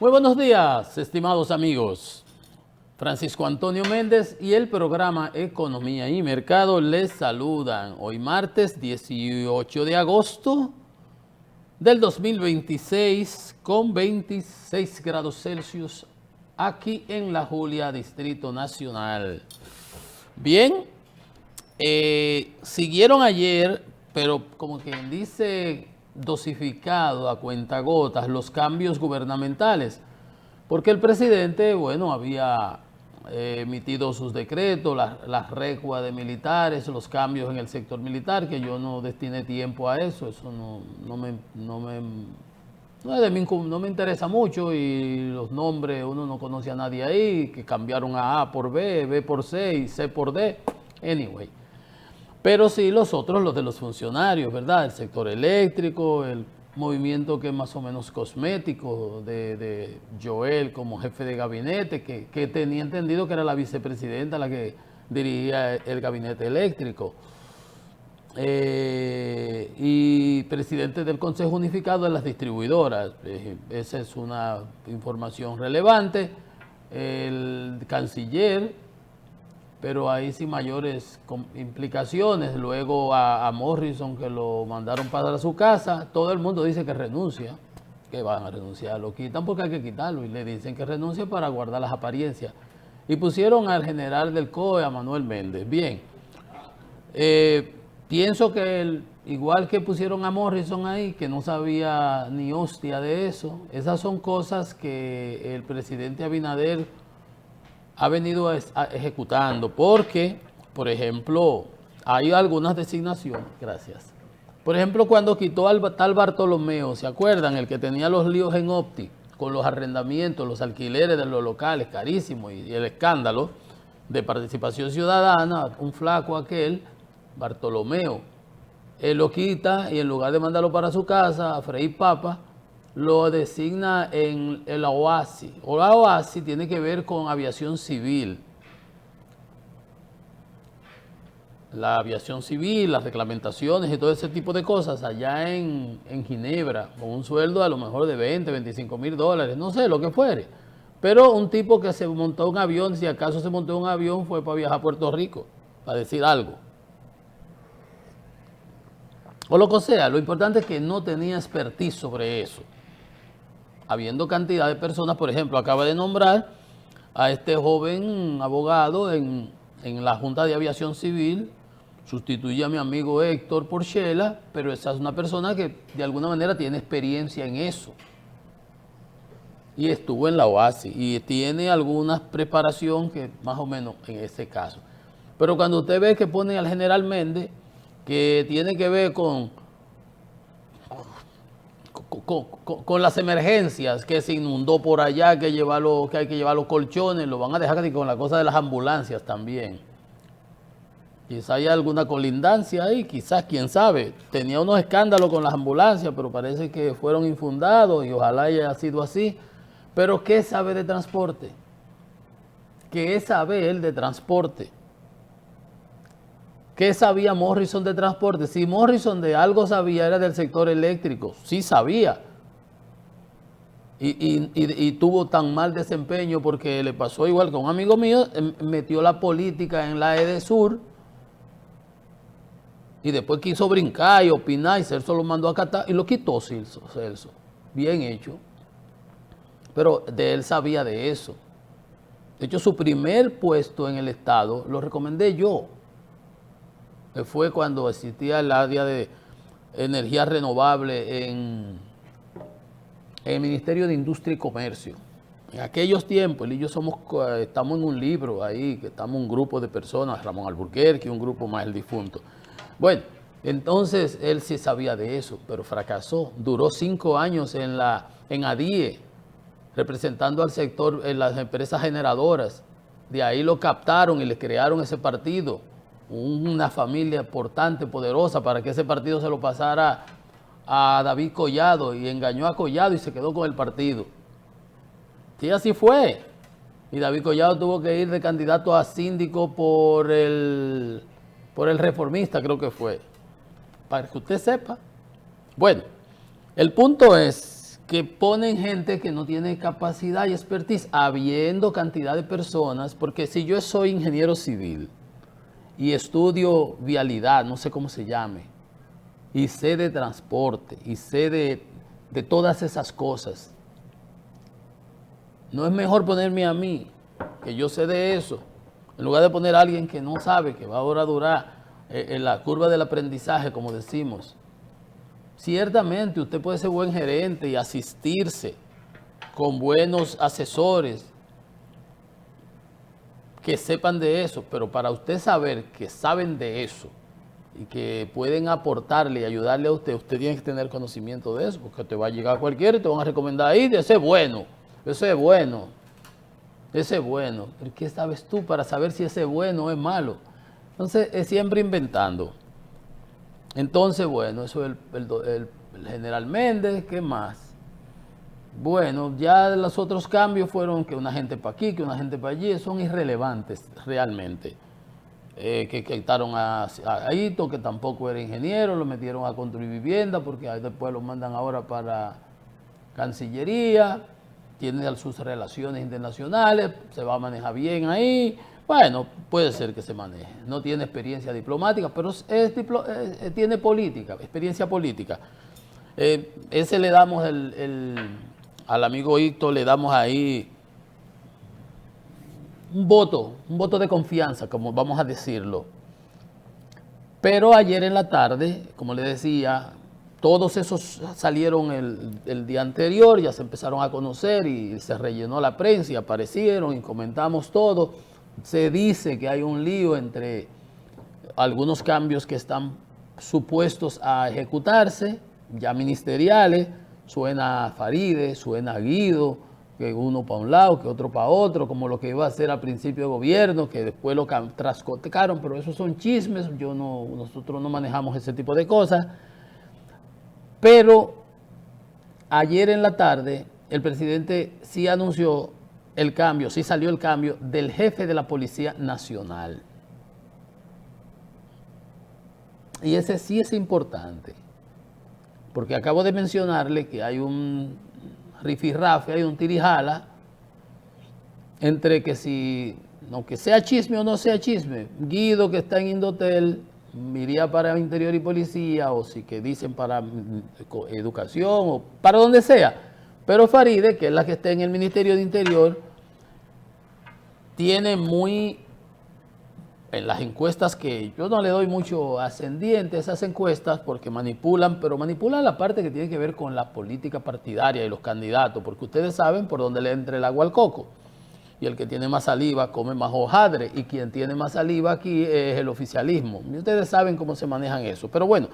Muy buenos días, estimados amigos. Francisco Antonio Méndez y el programa Economía y Mercado les saludan hoy martes 18 de agosto del 2026 con 26 grados Celsius aquí en La Julia, Distrito Nacional. Bien, siguieron ayer, pero como quien dice, dosificado a cuentagotas los cambios gubernamentales, porque el presidente, bueno, había emitido sus decretos, las recuas de militares, los cambios en el sector militar, que yo no destiné tiempo a eso no me interesa mucho, y los nombres, uno no conoce a nadie ahí, que cambiaron A por B, B por C y C por D, anyway. Pero sí los otros, los de los funcionarios, ¿verdad? El sector eléctrico, el movimiento que es más o menos cosmético de Joel como jefe de gabinete, que tenía entendido que era la vicepresidenta la que dirigía el gabinete eléctrico. Y presidente del Consejo Unificado de las Distribuidoras. Esa es una información relevante. El canciller, pero ahí sí mayores implicaciones. Luego a Morrison, que lo mandaron para su casa, todo el mundo dice que renuncia. Que van a renunciar, lo quitan porque hay que quitarlo, y le dicen que renuncia para guardar las apariencias. Y pusieron al general del COE, a Manuel Méndez. Bien, pienso que igual que pusieron a Morrison ahí, que no sabía ni hostia de eso, esas son cosas que el presidente Abinader ha venido ejecutando, porque, por ejemplo, hay algunas designaciones, gracias. Por ejemplo, cuando quitó al tal Bartolomeo, ¿se acuerdan? El que tenía los líos en Opti, con los arrendamientos, los alquileres de los locales, carísimos, y el escándalo de participación ciudadana, un flaco aquel, Bartolomeo, él lo quita y en lugar de mandarlo para su casa a freír papa, lo designa en la OASI. O la OASI tiene que ver con aviación civil. La aviación civil, las reglamentaciones y todo ese tipo de cosas allá en Ginebra, con un sueldo a lo mejor de 20, 25 mil dólares, no sé, lo que fuere. Pero un tipo que se montó un avión, si acaso se montó un avión, fue para viajar a Puerto Rico, para decir algo. O lo que sea, lo importante es que no tenía expertise sobre eso. Habiendo cantidad de personas, por ejemplo, acaba de nombrar a este joven abogado en la Junta de Aviación Civil, sustituye a mi amigo Héctor Porchela, pero esa es una persona que de alguna manera tiene experiencia en eso. Y estuvo en la OASI y tiene alguna preparación que más o menos en ese caso. Pero cuando usted ve que ponen al general Méndez, que tiene que ver con las emergencias, que se inundó por allá, que hay que llevar los colchones, lo van a dejar con la cosa de las ambulancias también. Quizás haya alguna colindancia ahí, quizás, quién sabe. Tenía unos escándalos con las ambulancias, pero parece que fueron infundados y ojalá haya sido así. Pero ¿qué sabe de transporte? ¿Qué sabe él de transporte? ¿Qué sabía Morrison de transporte? Si Morrison de algo sabía, era del sector eléctrico. Sí sabía. Y tuvo tan mal desempeño porque le pasó igual que a un amigo mío, metió la política en la EDESUR y después quiso brincar y opinar, y Celso lo mandó a Qatar y lo quitó Celso. Bien hecho. Pero de él sabía de eso. De hecho, su primer puesto en el Estado lo recomendé yo. Fue cuando existía el área de energía renovable en el Ministerio de Industria y Comercio. En aquellos tiempos, él y yo estamos en un libro ahí, que estamos un grupo de personas, Ramón Alburquerque y un grupo más el difunto. Bueno, entonces él sí sabía de eso, pero fracasó. Duró 5 años en ADIE, representando al sector en las empresas generadoras. De ahí lo captaron y le crearon ese partido. Una familia importante, poderosa, para que ese partido se lo pasara a David Collado, y engañó a Collado y se quedó con el partido. Sí, así fue. Y David Collado tuvo que ir de candidato a síndico por el Reformista, creo que fue. Para que usted sepa. Bueno, el punto es que ponen gente que no tiene capacidad y expertise, habiendo cantidad de personas, porque si yo soy ingeniero civil y estudio vialidad, no sé cómo se llame, y sé de transporte, y sé de todas esas cosas, ¿no es mejor ponerme a mí, que yo sé de eso, en lugar de poner a alguien que no sabe, que va ahora a durar en la curva del aprendizaje, como decimos? Ciertamente usted puede ser buen gerente y asistirse con buenos asesores que sepan de eso, pero para usted saber que saben de eso y que pueden aportarle y ayudarle a usted, usted tiene que tener conocimiento de eso, porque te va a llegar cualquiera y te van a recomendar ahí, ese es bueno, ese es bueno, ese es bueno. ¿Pero qué sabes tú para saber si ese es bueno o es malo? Entonces es siempre inventando. Entonces, bueno, eso es el general Méndez. ¿Qué más? Bueno, ya los otros cambios fueron que una gente para aquí, que una gente para allí, son irrelevantes realmente. Que quitaron a Hito, que tampoco era ingeniero, lo metieron a construir vivienda, porque después lo mandan ahora para Cancillería, tiene sus relaciones internacionales, se va a manejar bien ahí. Bueno, puede ser que se maneje. No tiene experiencia diplomática, pero tiene política, experiencia política. Ese le damos al amigo Hito, le damos ahí un voto de confianza, como vamos a decirlo. Pero ayer en la tarde, como le decía, todos esos salieron el día anterior, ya se empezaron a conocer y se rellenó la prensa y aparecieron y comentamos todo. Se dice que hay un lío entre algunos cambios que están supuestos a ejecutarse, ya ministeriales, suena a Faride, suena a Guido, que uno para un lado, que otro para otro, como lo que iba a hacer al principio de gobierno, que después lo trascotecaron, pero esos son chismes, nosotros no manejamos ese tipo de cosas. Pero ayer en la tarde el presidente sí anunció el cambio, sí salió el cambio del jefe de la Policía Nacional. Y ese sí es importante, porque acabo de mencionarle que hay un rifirrafe, hay un tirijala entre que si, no que sea chisme o no sea chisme, Guido, que está en Indotel, iría para Interior y Policía, o si que dicen para Educación, o para donde sea. Pero Faride, que es la que está en el Ministerio de Interior, tiene muy, en las encuestas, que yo no le doy mucho ascendiente a esas encuestas porque manipulan, pero manipulan la parte que tiene que ver con la política partidaria y los candidatos, porque ustedes saben por dónde le entra el agua al coco. Y el que tiene más saliva come más hojaldre, y quien tiene más saliva aquí es el oficialismo. Y ustedes saben cómo se manejan eso. Pero bueno,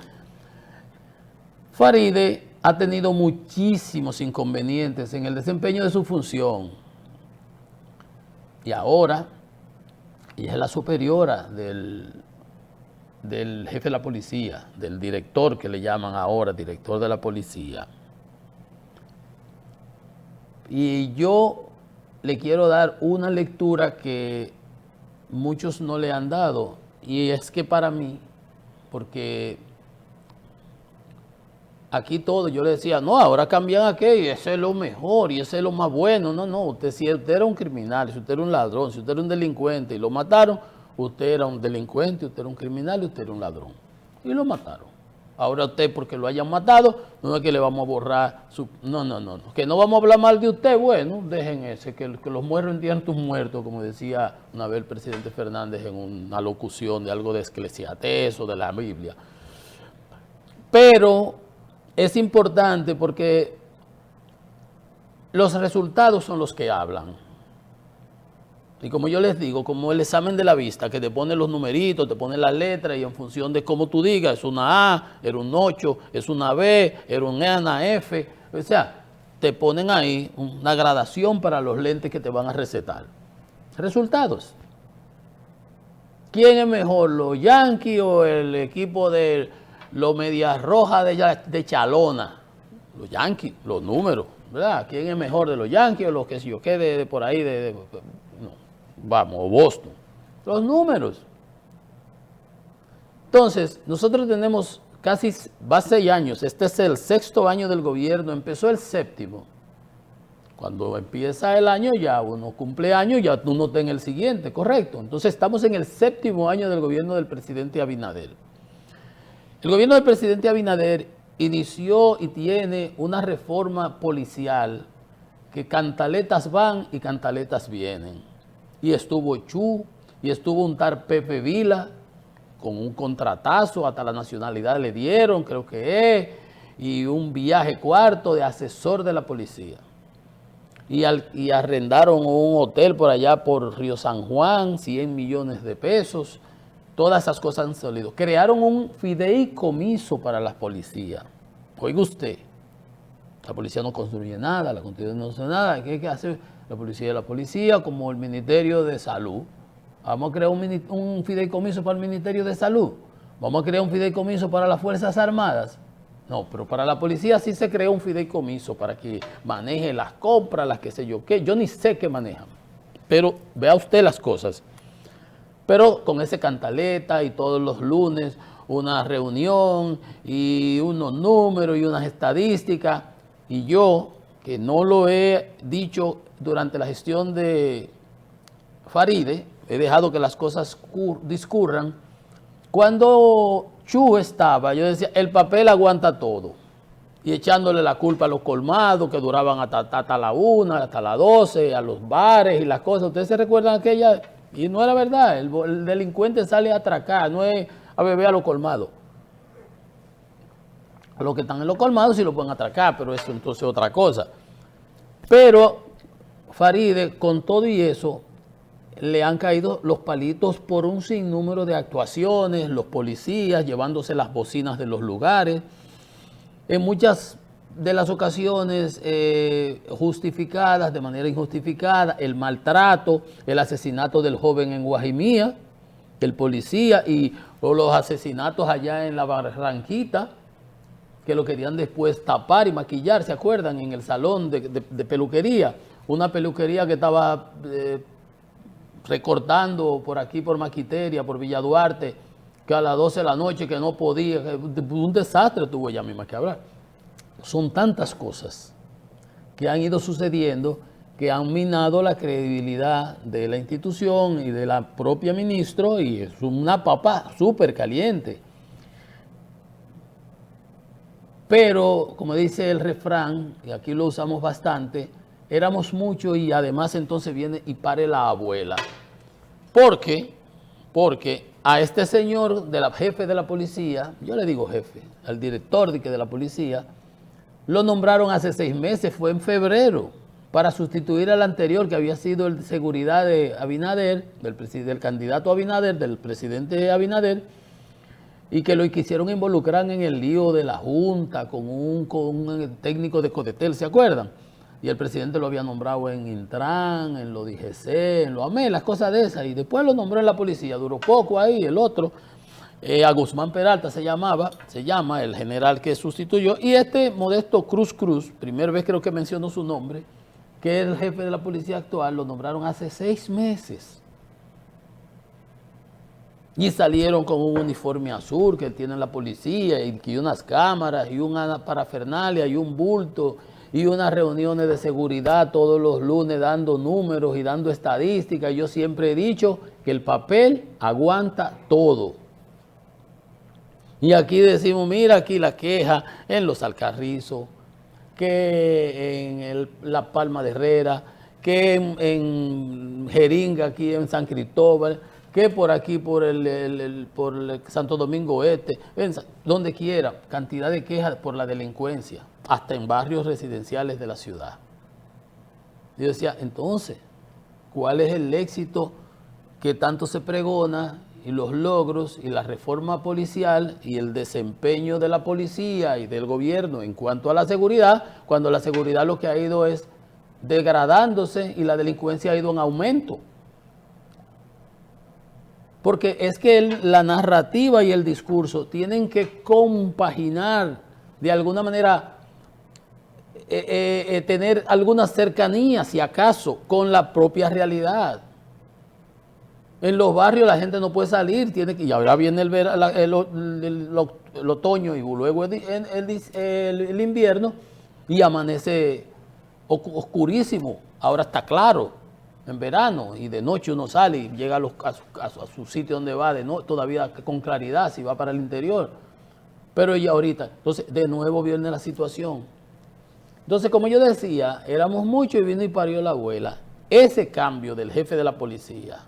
Faride ha tenido muchísimos inconvenientes en el desempeño de su función. Y ahora, ella es la superiora del jefe de la policía, del director que le llaman ahora, director de la policía. Y yo le quiero dar una lectura que muchos no le han dado, y es que para mí, porque aquí todo, yo le decía, no, ahora cambian aquello, y ese es lo mejor, y ese es lo más bueno. No, usted, si usted era un criminal, si usted era un ladrón, si usted era un delincuente y lo mataron, usted era un delincuente, usted era un criminal y usted era un ladrón. Y lo mataron. Ahora usted, porque lo hayan matado, no es que le vamos a borrar su... No. Que no vamos a hablar mal de usted, bueno, dejen ese, que los muertos entierran tus muertos, como decía una vez el presidente Fernández en una locución de algo de Eclesiastés o de la Biblia. Pero es importante porque los resultados son los que hablan. Y como yo les digo, como el examen de la vista, que te pone los numeritos, te pone las letras, y en función de cómo tú digas, es una A, era un 8, es una B, era una F. O sea, te ponen ahí una gradación para los lentes que te van a recetar. Resultados. ¿Quién es mejor, los Yankees o el equipo de los Medias Rojas de Chalona? Los Yankees, los números, ¿verdad? ¿Quién es mejor, de los Yankees o los que si yo quede de por ahí no, vamos, o Boston? Los números. Entonces, nosotros tenemos casi va 6 años, este es el 6º año del gobierno, empezó el 7º. Cuando empieza el año ya uno cumple años, ya uno está en el siguiente, correcto. Entonces estamos en el 7º año del gobierno del presidente Abinader. El gobierno del presidente Abinader inició y tiene una reforma policial que cantaletas van y cantaletas vienen. Y estuvo Chu, y estuvo un tal Pepe Vila, con un contratazo, hasta la nacionalidad le dieron, creo que es, y un viaje cuarto de asesor de la policía. Y arrendaron un hotel por allá por Río San Juan, 100 millones de pesos. Todas esas cosas han salido. Crearon un fideicomiso para la policía. Oiga usted, la policía no construye nada, la constitución no hace nada. ¿Qué hace la policía? Como el Ministerio de Salud. Vamos a crear un fideicomiso para el Ministerio de Salud. Vamos a crear un fideicomiso para las Fuerzas Armadas. No, pero para la policía sí se creó un fideicomiso para que maneje las compras, las qué sé yo qué. Yo ni sé qué manejan. Pero vea usted las cosas. Pero con ese cantaleta y todos los lunes una reunión y unos números y unas estadísticas. Y yo, que no lo he dicho durante la gestión de Faride, he dejado que las cosas discurran. Cuando Chu estaba, yo decía, el papel aguanta todo. Y echándole la culpa a los colmados que duraban hasta la 1, hasta las 12, a los bares y las cosas. ¿Ustedes se recuerdan aquella? Y no era verdad. El delincuente sale a atracar, no es a beber a los colmados. A los que están en los colmados sí lo pueden atracar, pero eso entonces es otra cosa. Pero Faride, con todo y eso, le han caído los palitos por un sinnúmero de actuaciones, los policías llevándose las bocinas de los lugares, en muchas de las ocasiones justificadas, de manera injustificada, el maltrato, el asesinato del joven en Guajimía, el policía, o los asesinatos allá en la Barranquita, que lo querían después tapar y maquillar, ¿se acuerdan? En el salón de peluquería, una peluquería que estaba recortando por aquí, por Maquiteria, por Villa Duarte, que a las 12 de la noche que no podía, un desastre tuvo ella misma que hablar. Son tantas cosas que han ido sucediendo que han minado la credibilidad de la institución y de la propia ministro, y es una papa súper caliente. Pero, como dice el refrán, y aquí lo usamos bastante, éramos muchos y además entonces viene y pare la abuela. Porque a este señor, jefe de la policía, yo le digo jefe, al director de la policía, lo nombraron hace 6 meses, fue en febrero, para sustituir al anterior que había sido el de seguridad de Abinader, del candidato Abinader, del presidente Abinader, y que lo quisieron involucrar en el lío de la Junta con un técnico de Codetel, ¿se acuerdan? Y el presidente lo había nombrado en Intran, en lo DGC, en lo AME, las cosas de esas, y después lo nombró en la policía, duró poco ahí, el otro, a Guzmán Peralta se llama el general que sustituyó, y este Modesto Cruz, primera vez creo que menciono su nombre, que es el jefe de la policía actual, lo nombraron hace 6 meses. Y salieron con un uniforme azul que tiene la policía, y unas cámaras, y una parafernalia, y un bulto, y unas reuniones de seguridad todos los lunes dando números y dando estadísticas. Yo siempre he dicho que el papel aguanta todo. Y aquí decimos, mira aquí la queja en Los Alcarrizos, que en La Palma de Herrera, que en Jeringa, aquí en San Cristóbal, que por aquí, por el Santo Domingo Este, donde quiera, cantidad de quejas por la delincuencia, hasta en barrios residenciales de la ciudad. Yo decía, entonces, ¿cuál es el éxito que tanto se pregona y los logros y la reforma policial y el desempeño de la policía y del gobierno en cuanto a la seguridad, cuando la seguridad lo que ha ido es degradándose y la delincuencia ha ido en aumento? Porque es que la narrativa y el discurso tienen que compaginar, de alguna manera, tener alguna cercanía, si acaso, con la propia realidad. En los barrios la gente no puede salir, y ahora viene el otoño y luego el invierno y amanece oscurísimo. Ahora está claro en verano y de noche uno sale y llega a su sitio donde va todavía con claridad si va para el interior. Pero ya ahorita, entonces de nuevo viene la situación. Entonces, como yo decía, éramos muchos y vino y parió la abuela. Ese cambio del jefe de la policía,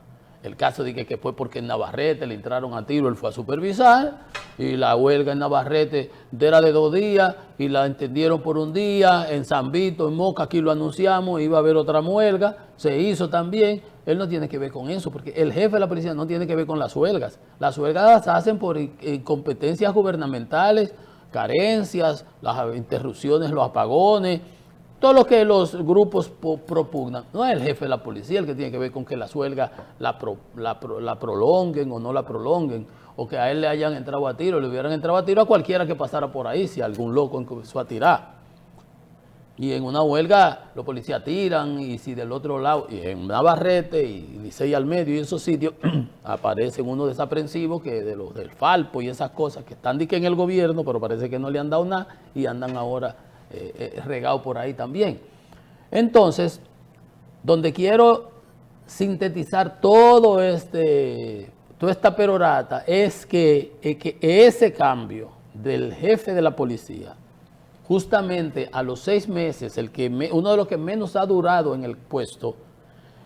el caso de que fue porque en Navarrete le entraron a tiro, él fue a supervisar y la huelga en Navarrete era de 2 días y la entendieron por 1 día. En San Vito, en Moca, aquí lo anunciamos, iba a haber otra huelga, se hizo también. Él no tiene que ver con eso, porque el jefe de la policía no tiene que ver con las huelgas. Las huelgas se hacen por incompetencias gubernamentales, carencias, las interrupciones, los apagones, todo lo que los grupos propugnan. No es el jefe de la policía el que tiene que ver con que las huelgas la prolonguen o no la prolonguen, o que a él le hayan entrado a tiro, le hubieran entrado a tiro a cualquiera que pasara por ahí, si algún loco empezó a tirar. Y en una huelga los policías tiran, y si del otro lado, y en Navarrete y Licey al medio y esos sitios, aparecen unos desaprensivos que de los del Falpo y esas cosas que están en el gobierno, pero parece que no le han dado nada y andan ahora regados por ahí también. Entonces, donde quiero sintetizar toda esta perorata es que ese cambio del jefe de la policía, justamente a los 6 meses, uno de los que menos ha durado en el puesto,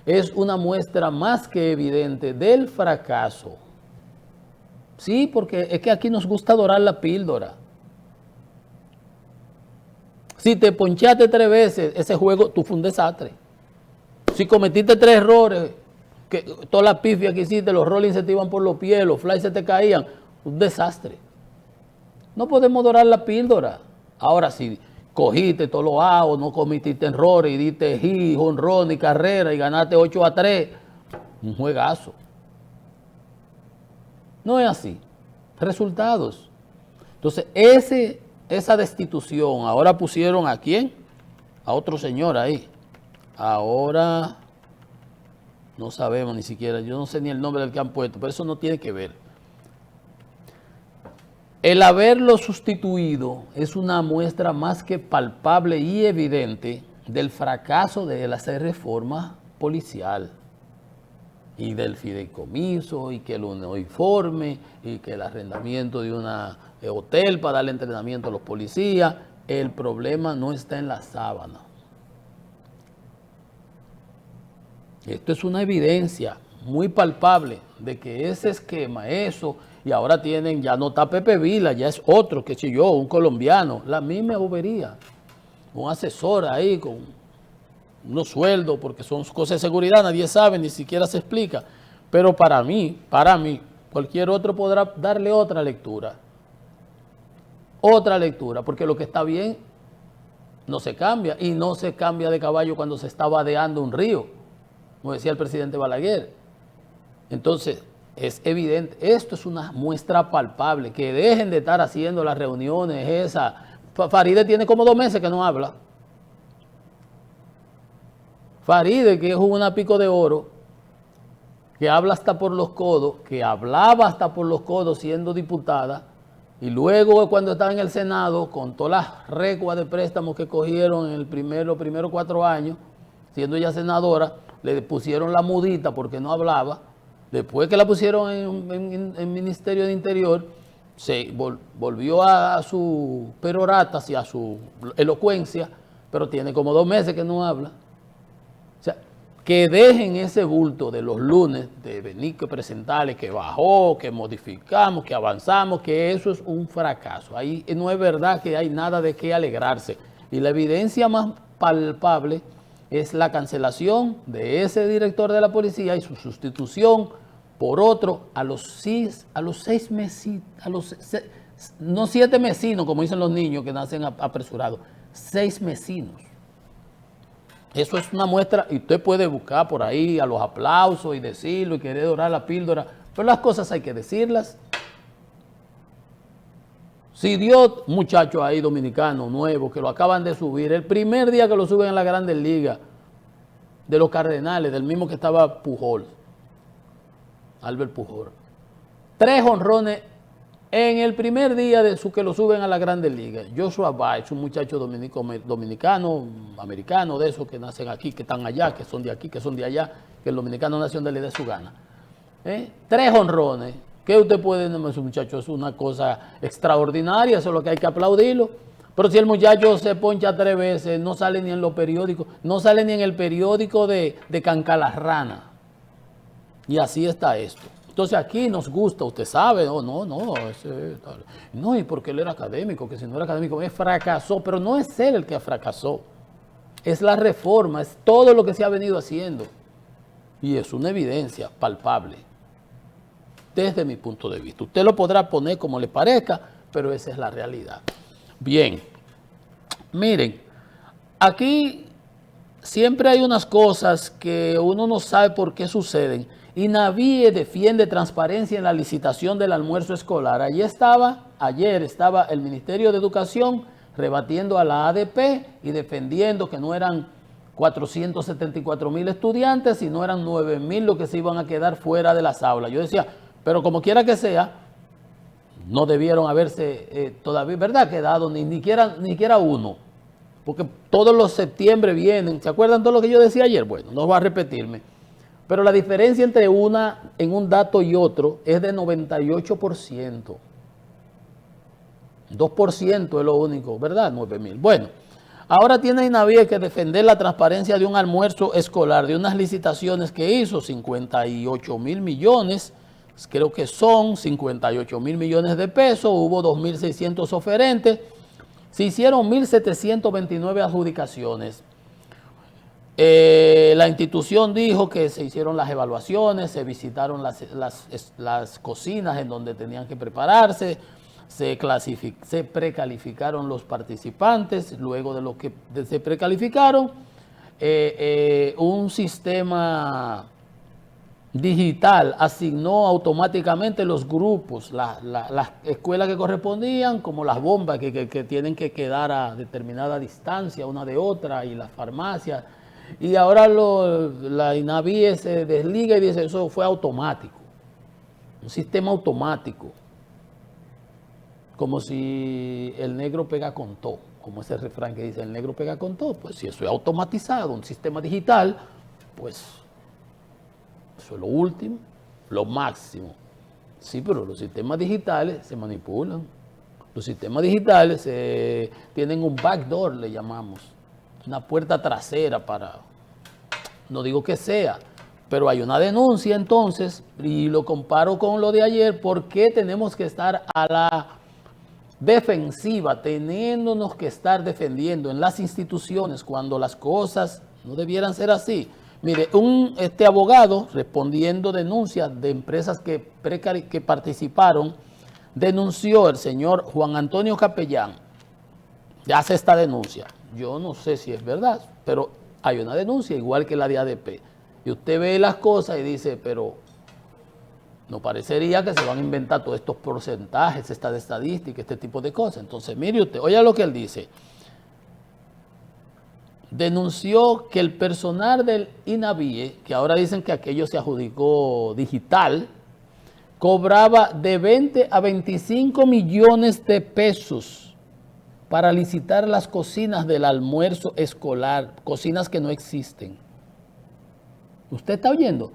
es una muestra más que evidente del fracaso. Sí, porque es que aquí nos gusta dorar la píldora. Si te ponchaste 3 veces, ese juego, tú fue un desastre. Si cometiste 3 errores, que todas las pifias que hiciste, los rollings se te iban por los pies, los flies se te caían, un desastre. No podemos dorar la píldora. Ahora, si cogiste todos los outs, no cometiste errores y diste hit, jonrón y carrera y ganaste 8-3, un juegazo. No es así. Resultados. Entonces, esa destitución, ahora pusieron ¿a quién? A otro señor ahí. Ahora no sabemos ni siquiera, yo no sé ni el nombre del que han puesto, pero eso no tiene que ver. El haberlo sustituido es una muestra más que palpable y evidente del fracaso de la reforma policial y del fideicomiso y que el uniforme y que el arrendamiento de un hotel para darle entrenamiento a los policías. El problema no está en la sábana. Esto es una evidencia muy palpable de que ese esquema, y ahora tienen, ya no está Pepe Vila, ya es otro, que sé yo, un colombiano, la misma bobería, un asesor ahí con unos sueldos, porque son cosas de seguridad, nadie sabe, ni siquiera se explica, pero para mí, cualquier otro podrá darle otra lectura, porque lo que está bien no se cambia, y no se cambia de caballo cuando se está vadeando un río, como decía el presidente Balaguer. Entonces, es evidente, esto es una muestra palpable, que dejen de estar haciendo las reuniones esas. Faride tiene como 2 meses que no habla. Faride, que es una pico de oro, que habla hasta por los codos, que hablaba hasta por los codos siendo diputada, y luego cuando estaba en el Senado, con todas las recuas de préstamos que cogieron en los primeros 4 años, siendo ella senadora, le pusieron la mudita porque no hablaba. Después que la pusieron en el Ministerio de Interior, se volvió a su perorata y a su elocuencia, pero tiene como 2 meses que no habla. O sea, que dejen ese bulto de los lunes, de venir que presentarle que bajó, que modificamos, que avanzamos, que eso es un fracaso. Ahí no es verdad que hay nada de qué alegrarse. Y la evidencia más palpable es la cancelación de ese director de la policía y su sustitución por otro a los 6 meses, no 7 mesinos, como dicen los niños que nacen apresurados, 6 mesinos. Eso es una muestra, y usted puede buscar por ahí a los aplausos y decirlo y querer dorar la píldora, pero las cosas hay que decirlas. Si dio muchachos ahí dominicanos nuevos que lo acaban de subir, el primer día que lo suben en la Grandes Ligas, de los Cardenales, del mismo que estaba Pujol, Albert Pujol. 3 jonrones en el primer día de su que lo suben a la Grandes Ligas. Joshua Baez, un muchacho dominicano, americano, de esos que nacen aquí, que están allá, que son de aquí, que son de allá, que el dominicano nació donde le dé su gana. 3 jonrones. ¿Qué usted puede decir, ese muchacho? Es una cosa extraordinaria, eso es lo que hay que aplaudirlo. Pero si el muchacho se poncha 3 veces, no sale ni en los periódicos, no sale ni en el periódico de Cancalarrana. Y así está esto. Entonces aquí nos gusta, usted sabe, no, y porque él era académico, que si no era académico, él fracasó, pero no es él el que fracasó, es la reforma, es todo lo que se ha venido haciendo. Y es una evidencia palpable, desde mi punto de vista. Usted lo podrá poner como le parezca, pero esa es la realidad. Bien, miren, aquí siempre hay unas cosas que uno no sabe por qué suceden. INAVIE defiende transparencia en la licitación del almuerzo escolar. Ayer estaba el Ministerio de Educación rebatiendo a la ADP y defendiendo que no eran 474,000 estudiantes, sino eran 9,000 los que se iban a quedar fuera de las aulas. Yo decía, pero como quiera que sea, no debieron haberse todavía, ¿verdad?, quedado ni siquiera uno. Porque todos los septiembre vienen, ¿se acuerdan todo lo que yo decía ayer? Bueno, no voy a repetirme. Pero la diferencia entre en un dato y otro es de 98%. 2% es lo único, ¿verdad? 9,000. Bueno, ahora tiene INAVIE que defender la transparencia de un almuerzo escolar, de unas licitaciones que hizo, 58,000 millones, creo que son 58,000 millones de pesos, hubo 2,600 oferentes, se hicieron 1,729 adjudicaciones. La institución dijo que se hicieron las evaluaciones, se visitaron las cocinas en donde tenían que prepararse, se precalificaron los participantes. Luego de lo que se precalificaron, un sistema digital asignó automáticamente los grupos, las escuelas que correspondían, como las bombas que tienen que quedar a determinada distancia una de otra, y las farmacias. Y ahora la INAVIE se desliga y dice, eso fue automático, un sistema automático, como si el negro pega con todo, como ese refrán que dice, el negro pega con todo. Pues si eso es automatizado, un sistema digital, pues eso es lo último, lo máximo. Sí, pero los sistemas digitales se manipulan, los sistemas digitales tienen un backdoor, le llamamos, una puerta trasera para, no digo que sea, pero hay una denuncia entonces, y lo comparo con lo de ayer. ¿Por qué tenemos que estar a la defensiva, teniéndonos que estar defendiendo en las instituciones cuando las cosas no debieran ser así? Mire, este abogado, respondiendo denuncias de empresas que participaron, denunció el señor Juan Antonio Capellán, hace esta denuncia. Yo no sé si es verdad, pero hay una denuncia igual que la de ADP. Y usted ve las cosas y dice, pero no parecería que se van a inventar todos estos porcentajes, estas estadísticas, este tipo de cosas. Entonces, mire usted, oiga lo que él dice. Denunció que el personal del INAVIE, que ahora dicen que aquello se adjudicó digital, cobraba de 20 a 25 millones de pesos para licitar las cocinas del almuerzo escolar, cocinas que no existen. ¿Usted está oyendo?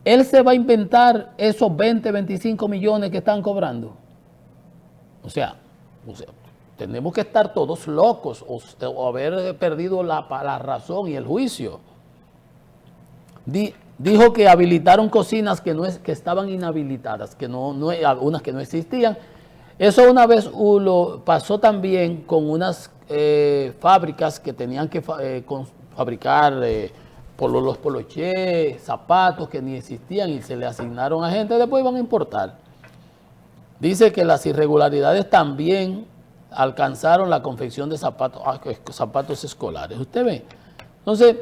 Él se va a inventar esos 20, 25 millones que están cobrando. O sea, tenemos que estar todos locos o haber perdido la razón y el juicio. Dijo que habilitaron cocinas que estaban inhabilitadas, que unas que no existían. Eso una vez pasó también con unas fábricas que tenían que fabricar los polochés, zapatos que ni existían, y se le asignaron a gente, después iban a importar. Dice que las irregularidades también alcanzaron la confección de zapatos escolares. ¿Usted ve? Entonces,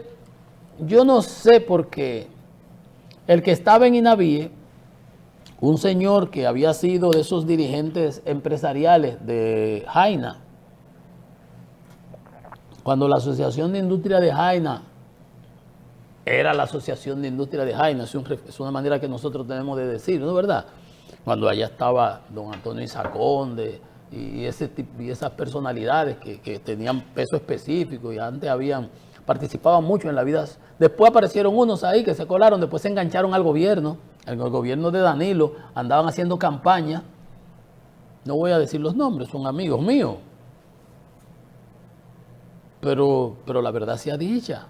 yo no sé por qué el que estaba en INAVIE, un señor que había sido de esos dirigentes empresariales de Jaina, cuando la Asociación de Industria de Jaina era la Asociación de Industria de Jaina, es una manera que nosotros tenemos de decir, ¿no es verdad? Cuando allá estaba don Antonio Isaconde y esas personalidades que tenían peso específico y antes participaban mucho en la vida. Después aparecieron unos ahí que se colaron, después se engancharon al gobierno, el gobierno de Danilo, andaban haciendo campaña, no voy a decir los nombres, son amigos míos, pero la verdad sea dicha.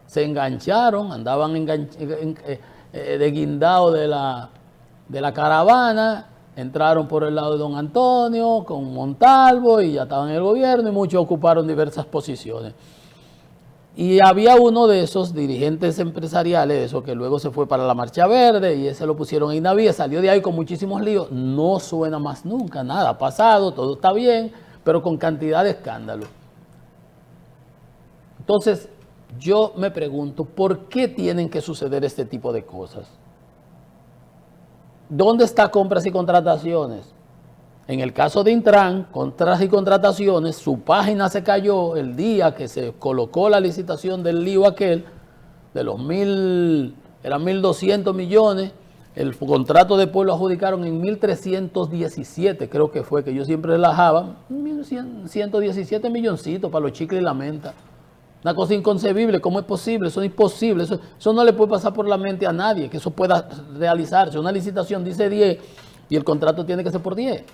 Se engancharon, andaban de guindado de la caravana, entraron por el lado de don Antonio con Montalvo y ya estaban en el gobierno y muchos ocuparon diversas posiciones. Y había uno de esos dirigentes empresariales, eso que luego se fue para la Marcha Verde y ese lo pusieron en Navíe, salió de ahí con muchísimos líos, no suena más nunca, nada ha pasado, todo está bien, pero con cantidad de escándalos. Entonces, yo me pregunto, ¿por qué tienen que suceder este tipo de cosas? ¿Dónde está compras y contrataciones? En el caso de Intran, compras y contrataciones, su página se cayó el día que se colocó la licitación del lío aquel, de los eran 1.200 millones, el contrato de pueblo adjudicaron en 1.317, creo que fue, que yo siempre relajaba, 117 milloncitos para los chicles y la menta. Una cosa inconcebible, ¿cómo es posible? Eso es imposible, eso no le puede pasar por la mente a nadie, que eso pueda realizarse. Una licitación dice 10 y el contrato tiene que ser por 10.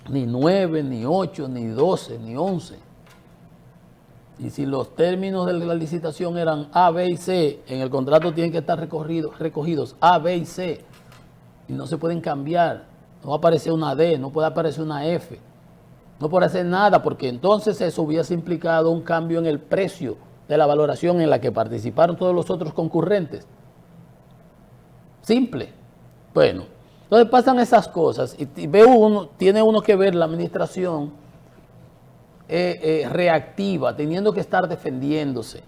Ni 9, ni 8, ni 12, ni 11. Y si los términos de la licitación eran A, B y C, en el contrato tienen que estar recogidos A, B y C. Y no se pueden cambiar. No va a aparecer una D, no puede aparecer una F. No puede hacer nada, porque entonces eso hubiese implicado un cambio en el precio de la valoración en la que participaron todos los otros concurrentes. Simple. Bueno, entonces pasan esas cosas y tiene uno que ver la administración reactiva, teniendo que estar defendiéndose.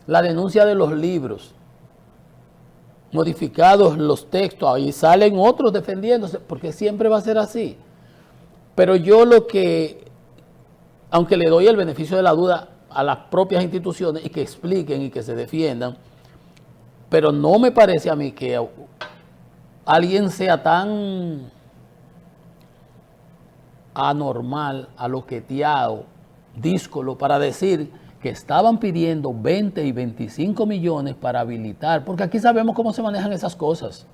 La denuncia de los libros, modificados los textos, ahí salen otros defendiéndose, porque siempre va a ser así. Pero yo aunque le doy el beneficio de la duda a las propias instituciones y que expliquen y que se defiendan, pero no me parece a mí que alguien sea tan anormal, aloqueteado, díscolo para decir que estaban pidiendo 20 y 25 millones para habilitar, porque aquí sabemos cómo se manejan esas cosas.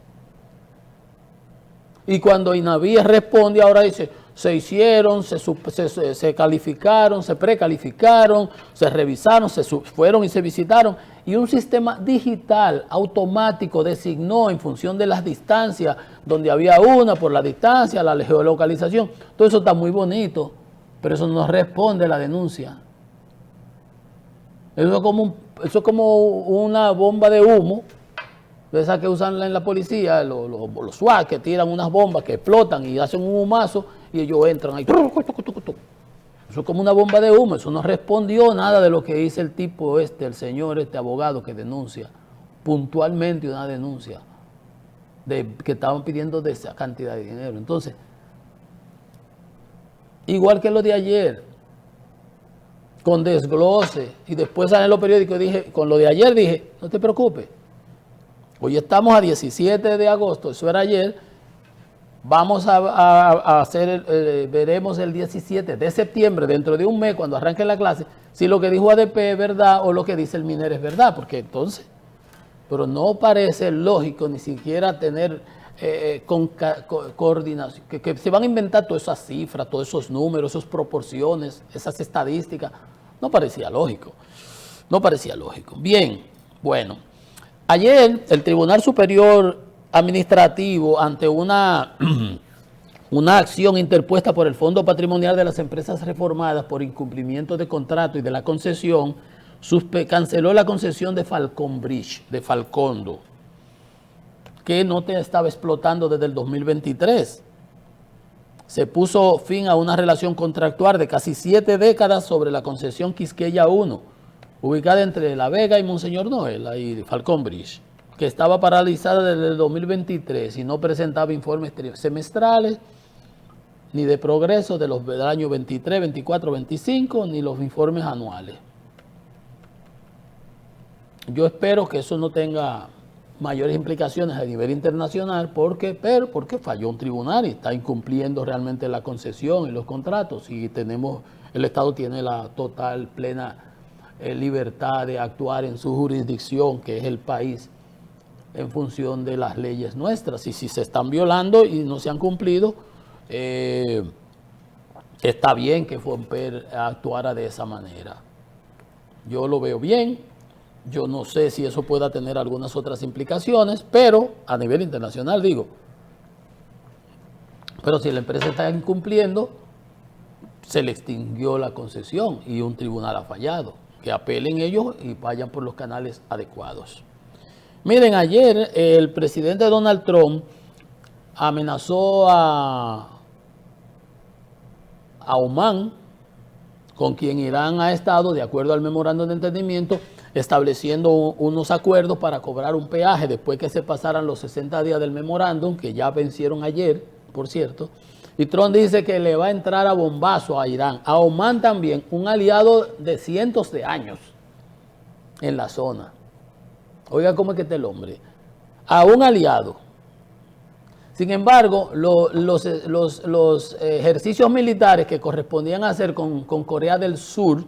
Y cuando INAVIE responde, ahora dice, se hicieron, se calificaron, se precalificaron, se revisaron, fueron y se visitaron. Y un sistema digital automático designó en función de las distancias, donde había una por la distancia, la geolocalización. Todo eso está muy bonito, pero eso no responde a la denuncia. Eso es como una bomba de humo, de esas que usan en la policía, los SWAT, que tiran unas bombas que explotan y hacen un humazo y ellos entran ahí. Eso es como una bomba de humo, eso no respondió nada de lo que dice el tipo el señor, abogado que denuncia puntualmente una denuncia de que estaban pidiendo de esa cantidad de dinero. Entonces, igual que lo de ayer, con desglose, y después salen los periódicos, con lo de ayer dije, no te preocupes, hoy estamos a 17 de agosto, eso era ayer, vamos a hacer, veremos el 17 de septiembre, dentro de un mes, cuando arranque la clase, si lo que dijo ADP es verdad o lo que dice el MINER es verdad, porque entonces, pero no parece lógico ni siquiera tener coordinación, que se van a inventar todas esas cifras, todos esos números, esas proporciones, esas estadísticas, no parecía lógico, no parecía lógico. Bien, bueno, ayer el Tribunal Superior Administrativo, ante una acción interpuesta por el Fondo Patrimonial de las Empresas Reformadas por incumplimiento de contrato y de la concesión, canceló la concesión de Falcon Bridge, de Falcondo, que no estaba explotando desde el 2023. Se puso fin a una relación contractual de casi 7 décadas sobre la concesión Quisqueya 1, ubicada entre La Vega y Monseñor Noel, ahí Falcon Bridge, que estaba paralizada desde el 2023 y no presentaba informes semestrales ni de progreso del año 23, 24, 25, ni los informes anuales. yo espero que eso no tenga mayores implicaciones a nivel internacional, porque falló un tribunal y está incumpliendo realmente la concesión y los contratos, y el Estado tiene la total, plena libertad de actuar en su jurisdicción, que es el país, en función de las leyes nuestras, y si se están violando y no se han cumplido, está bien que Fomper actuara de esa manera. Yo lo veo bien. Yo no sé si eso pueda tener algunas otras implicaciones, pero a nivel internacional digo. Pero si la empresa está incumpliendo, se le extinguió la concesión y un tribunal ha fallado. Que apelen ellos y vayan por los canales adecuados. Miren, ayer el presidente Donald Trump amenazó a Oman, con quien Irán ha estado, de acuerdo al memorándum de entendimiento, estableciendo unos acuerdos para cobrar un peaje después que se pasaran los 60 días del memorándum, que ya vencieron ayer, por cierto. Y Trump dice que le va a entrar a bombazo a Irán, a Oman también, un aliado de cientos de años en la zona. Oiga cómo es que está el hombre. A un aliado. Sin embargo, los ejercicios militares que correspondían a hacer con Corea del Sur,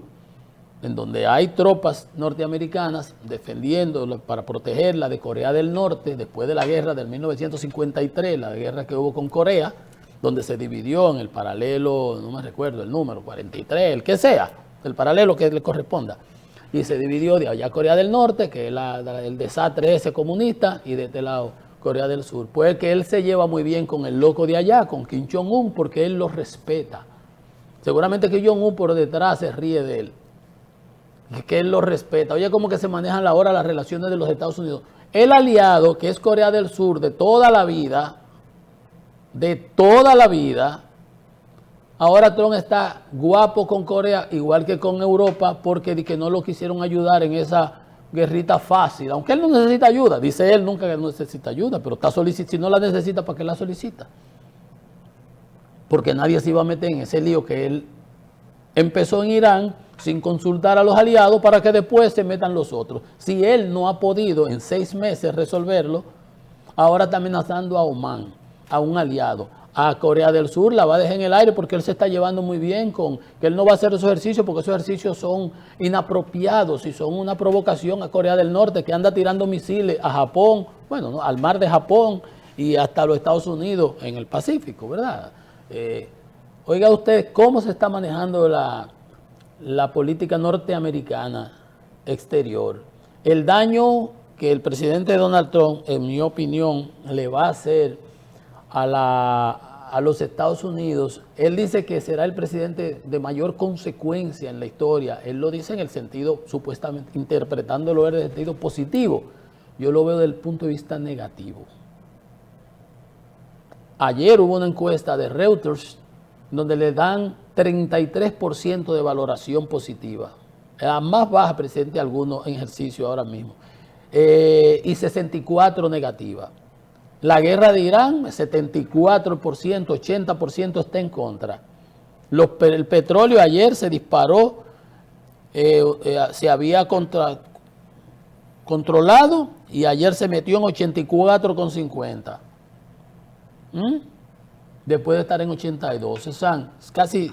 en donde hay tropas norteamericanas defendiendo para protegerla de Corea del Norte, después de la guerra del 1953, la guerra que hubo con Corea, donde se dividió en el paralelo, no me recuerdo el número, 43, el que sea, el paralelo que le corresponda, y se dividió de allá Corea del Norte, que es el desastre ese comunista, y de este lado Corea del Sur. Pues que él se lleva muy bien con el loco de allá, con Kim Jong-un, porque él lo respeta. Seguramente que Jong-un por detrás se ríe de él, que él lo respeta. Oye, cómo que se manejan ahora las relaciones de los Estados Unidos. El aliado, que es Corea del Sur, de toda la vida, ahora Trump está guapo con Corea, igual que con Europa, porque que no lo quisieron ayudar en esa guerrita fácil, aunque él no necesita ayuda, dice él nunca que no necesita ayuda, pero está si no la necesita, ¿para qué la solicita? Porque nadie se iba a meter en ese lío que él empezó en Irán sin consultar a los aliados para que después se metan los otros. Si él no ha podido en 6 meses resolverlo, ahora está amenazando a Oman, a un aliado. A Corea del Sur la va a dejar en el aire porque él se está llevando muy bien con que él no va a hacer esos ejercicios porque esos ejercicios son inapropiados y son una provocación a Corea del Norte, que anda tirando misiles a Japón, bueno, ¿no?, al mar de Japón y hasta los Estados Unidos en el Pacífico, ¿verdad? Oiga usted cómo se está manejando la política norteamericana exterior. El daño que el presidente Donald Trump, en mi opinión, le va a hacer a los Estados Unidos, él dice que será el presidente de mayor consecuencia en la historia. Él lo dice en el sentido, supuestamente, interpretándolo en el sentido positivo. Yo lo veo desde el punto de vista negativo. Ayer hubo una encuesta de Reuters donde le dan 33% de valoración positiva. La más baja, presidente alguno en ejercicio ahora mismo. Y 64% negativa. La guerra de Irán, 74%, 80% está en contra. El petróleo ayer se disparó, se había controlado y ayer se metió en 84,50. Después de estar en 82, son casi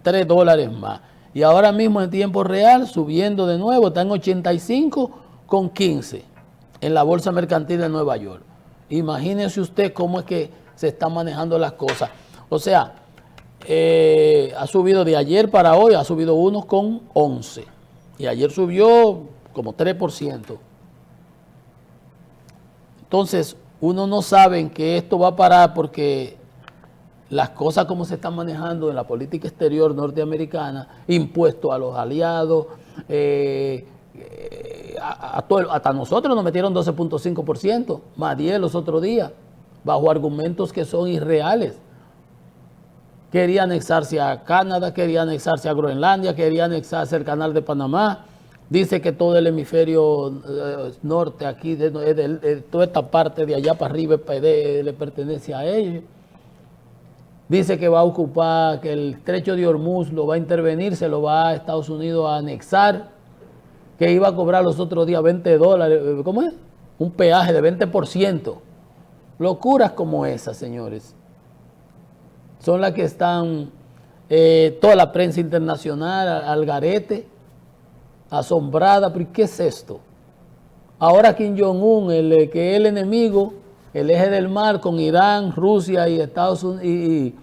$3 más. Y ahora mismo en tiempo real, subiendo de nuevo, está en 85,15 en la Bolsa Mercantil de Nueva York. Imagínese usted cómo es que se están manejando las cosas. O sea, ha subido de ayer para hoy, ha subido 1,11. Y ayer subió como 3%. Entonces, uno no sabe en qué esto va a parar porque las cosas como se están manejando en la política exterior norteamericana, impuestos a los aliados, hasta nosotros nos metieron 12,5%, más 10 los otros días, bajo argumentos que son irreales. Quería anexarse a Canadá, quería anexarse a Groenlandia, quería anexarse al canal de Panamá. Dice que todo el hemisferio norte, aquí, toda esta parte de allá para arriba le pertenece a ellos. Dice que va a ocupar, que el estrecho de Hormuz lo va a intervenir, se lo va a Estados Unidos a anexar. que iba a cobrar los otros días $20, ¿cómo es? Un peaje de 20%. Locuras como esas, señores, son las que están toda la prensa internacional al garete, asombrada. ¿Pero qué es esto? Ahora Kim Jong-un, que es el enemigo, el eje del mal con Irán, Rusia y Estados Unidos,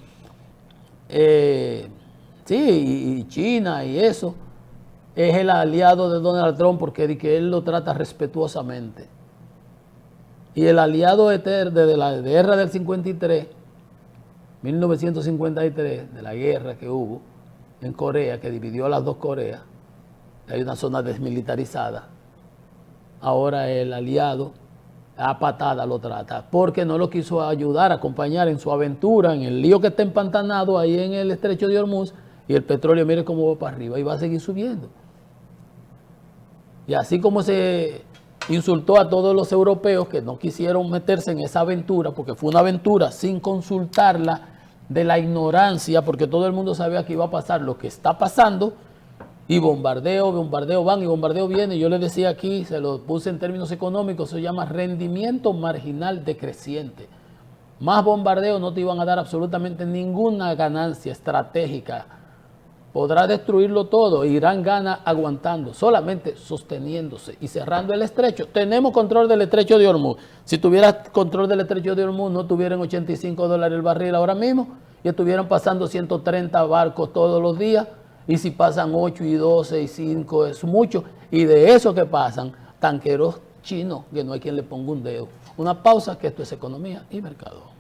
y China y eso, es el aliado de Donald Trump porque él lo trata respetuosamente. Y el aliado eterno de la guerra del 53, 1953, de la guerra que hubo en Corea, que dividió a las dos Coreas, hay una zona desmilitarizada, ahora el aliado a patada lo trata, porque no lo quiso ayudar, acompañar en su aventura, en el lío que está empantanado ahí en el estrecho de Hormuz, y el petróleo, mire cómo va para arriba, y va a seguir subiendo. Y así como se insultó a todos los europeos que no quisieron meterse en esa aventura, porque fue una aventura sin consultarla, de la ignorancia, porque todo el mundo sabía que iba a pasar lo que está pasando, y bombardeo van y bombardeo viene. Yo les decía aquí, se lo puse en términos económicos, se llama rendimiento marginal decreciente. Más bombardeo no te iban a dar absolutamente ninguna ganancia estratégica. Podrá destruirlo todo. Irán gana aguantando, solamente sosteniéndose y cerrando el estrecho. Tenemos control del estrecho de Hormuz. Si tuvieras control del estrecho de Hormuz, no tuvieran $85 el barril ahora mismo y estuvieran pasando 130 barcos todos los días. Y si pasan 8 y 12 y 5 es mucho. Y de eso que pasan, tanqueros chinos, que no hay quien le ponga un dedo. Una pausa, que esto es economía y mercado.